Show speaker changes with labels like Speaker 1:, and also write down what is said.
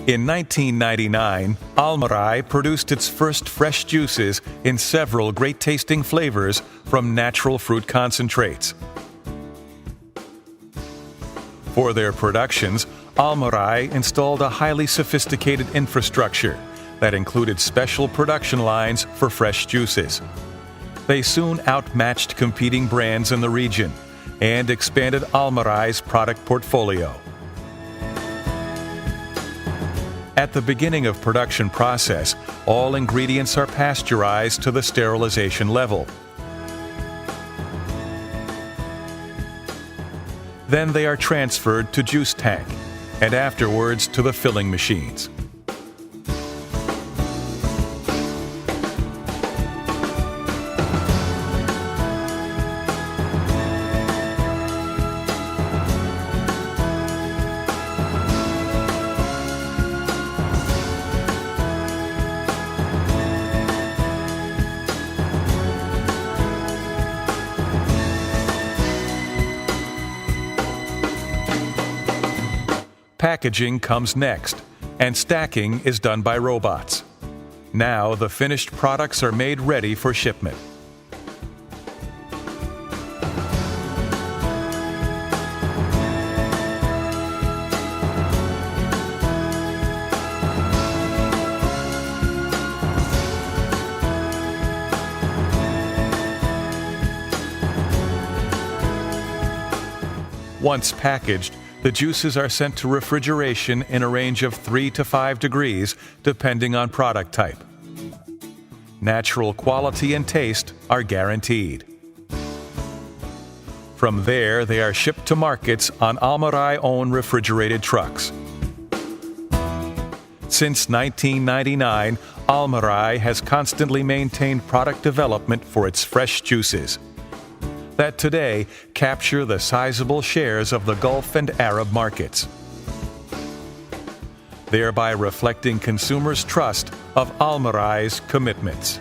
Speaker 1: In 1999, Almarai produced its first fresh juices in several great-tasting flavors from natural fruit concentrates. For their productions, Almarai installed a highly sophisticated infrastructure that included special production lines for fresh juices. They soon outmatched competing brands in the region and expanded Almarai's product portfolio. At the beginning of production process, all ingredients are pasteurized to the sterilization level. Then they are transferred to juice tank and afterwards to the filling machines. Packaging comes next, and stacking is done by robots. Now the finished products are made ready for shipment. Once packaged, the juices are sent to refrigeration in a range of 3 to 5 degrees, depending on product type. Natural quality and taste are guaranteed. From there, they are shipped to markets on Almarai-owned refrigerated trucks. Since 1999, Almarai has constantly maintained product development for its fresh juices that today capture the sizable shares of the Gulf and Arab markets, thereby reflecting consumers' trust of Almarai's commitments.